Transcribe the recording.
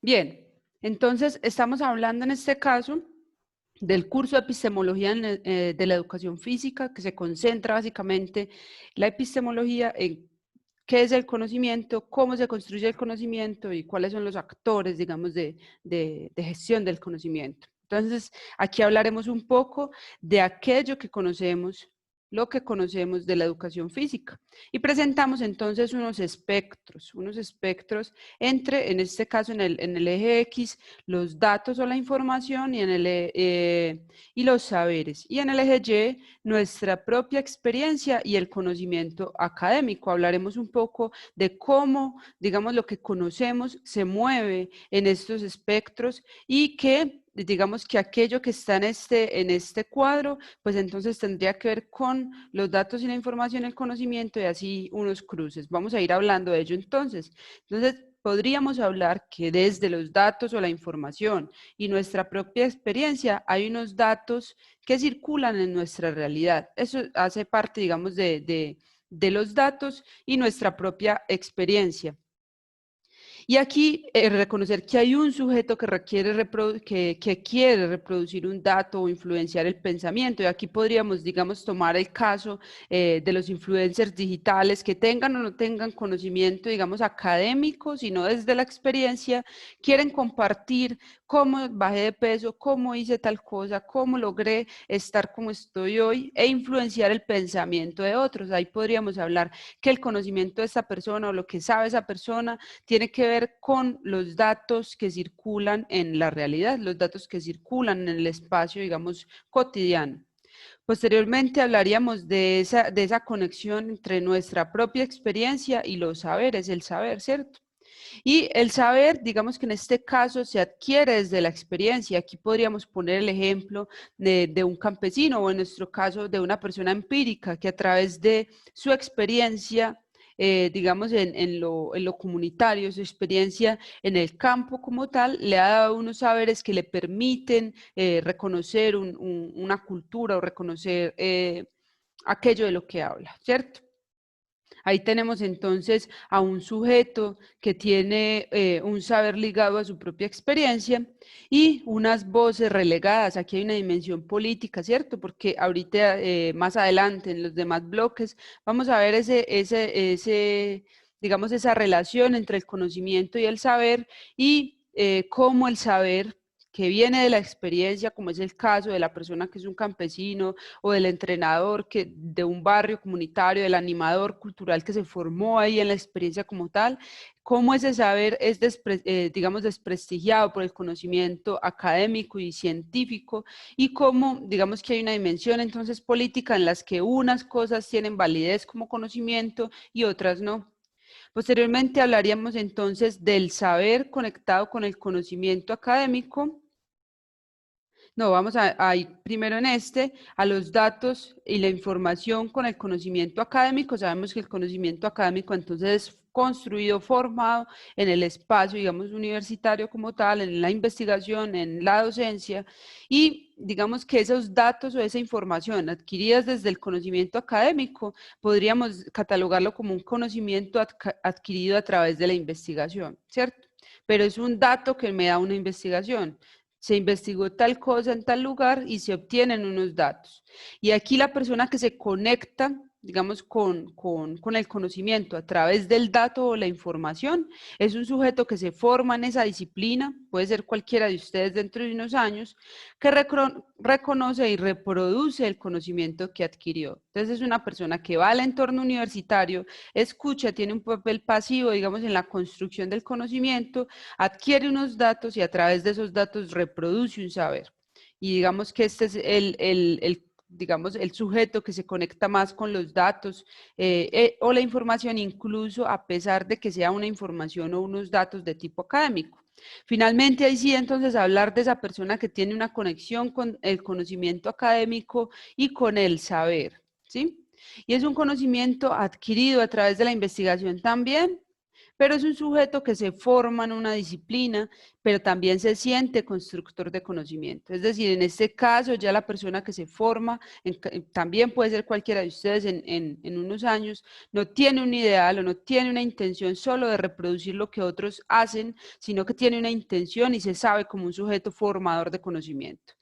Bien, entonces estamos hablando en este caso del curso de epistemología de la educación física, que se concentra básicamente la epistemología en qué es el conocimiento, cómo se construye el conocimiento y cuáles son los actores, digamos, de gestión del conocimiento. Entonces, aquí hablaremos un poco de aquello que conocemos, lo que conocemos de la educación física. Y presentamos entonces unos espectros entre, en este caso, en el eje X, los datos o la información y los saberes. Y en el eje Y, nuestra propia experiencia y el conocimiento académico. Hablaremos un poco de cómo, digamos, lo que conocemos se mueve en estos espectros y que digamos que aquello que está en este cuadro, pues entonces tendría que ver con los datos y la información, el conocimiento y así unos cruces. Vamos a ir hablando de ello entonces. Entonces, podríamos hablar que desde los datos o la información y nuestra propia experiencia hay unos datos que circulan en nuestra realidad. Eso hace parte, digamos, de los datos y nuestra propia experiencia. Y aquí reconocer que hay un sujeto que quiere reproducir un dato o influenciar el pensamiento. Y aquí podríamos, digamos, tomar el caso de los influencers digitales que tengan o no tengan conocimiento, digamos, académico, sino desde la experiencia, quieren compartir cómo bajé de peso, cómo hice tal cosa, cómo logré estar como estoy hoy e influenciar el pensamiento de otros. Ahí podríamos hablar que el conocimiento de esta persona o lo que sabe esa persona tiene que ver con los datos que circulan en la realidad, los datos que circulan en el espacio, digamos, cotidiano. Posteriormente hablaríamos de esa conexión entre nuestra propia experiencia y los saberes, el saber, ¿cierto? Y el saber, digamos que en este caso se adquiere desde la experiencia. Aquí podríamos poner el ejemplo de un campesino o en nuestro caso de una persona empírica que a través de su experiencia, digamos en lo comunitario, su experiencia en el campo como tal, le ha dado unos saberes que le permiten reconocer una cultura o reconocer aquello de lo que habla, ¿cierto? Ahí tenemos entonces a un sujeto que tiene un saber ligado a su propia experiencia y unas voces relegadas. Aquí hay una dimensión política, ¿cierto? Porque ahorita, más adelante, en los demás bloques, vamos a ver digamos, esa relación entre el conocimiento y el saber y cómo el saber que viene de la experiencia, como es el caso de la persona que es un campesino o del entrenador de un barrio comunitario, del animador cultural que se formó ahí en la experiencia como tal, cómo ese saber es, digamos, desprestigiado por el conocimiento académico y científico y cómo, digamos que hay una dimensión entonces política en las que unas cosas tienen validez como conocimiento y otras no. Posteriormente hablaríamos entonces del saber conectado con el conocimiento académico. No, vamos a ir primero en a los datos y la información con el conocimiento académico. Sabemos que el conocimiento académico entonces es construido, formado en el espacio, digamos, universitario como tal, en la investigación, en la docencia, y digamos que esos datos o esa información adquiridas desde el conocimiento académico, podríamos catalogarlo como un conocimiento adquirido a través de la investigación, ¿cierto? Pero es un dato que me da una investigación. Se investigó tal cosa en tal lugar y se obtienen unos datos. Y aquí la persona que se conecta, digamos, con el conocimiento a través del dato o la información, es un sujeto que se forma en esa disciplina, puede ser cualquiera de ustedes dentro de unos años, que reconoce y reproduce el conocimiento que adquirió. Entonces es una persona que va al entorno universitario, escucha, tiene un papel pasivo, digamos, en la construcción del conocimiento, adquiere unos datos y a través de esos datos reproduce un saber. Y digamos que este es digamos, el sujeto que se conecta más con los datos o la información, incluso a pesar de que sea una información o unos datos de tipo académico. Finalmente, ahí sí, entonces, hablar de esa persona que tiene una conexión con el conocimiento académico y con el saber, ¿sí? Y es un conocimiento adquirido a través de la investigación también, pero es un sujeto que se forma en una disciplina, pero también se siente constructor de conocimiento. Es decir, en este caso ya la persona que se forma, también puede ser cualquiera de ustedes en unos años, no tiene un ideal o no tiene una intención solo de reproducir lo que otros hacen, sino que tiene una intención y se sabe como un sujeto formador de conocimiento.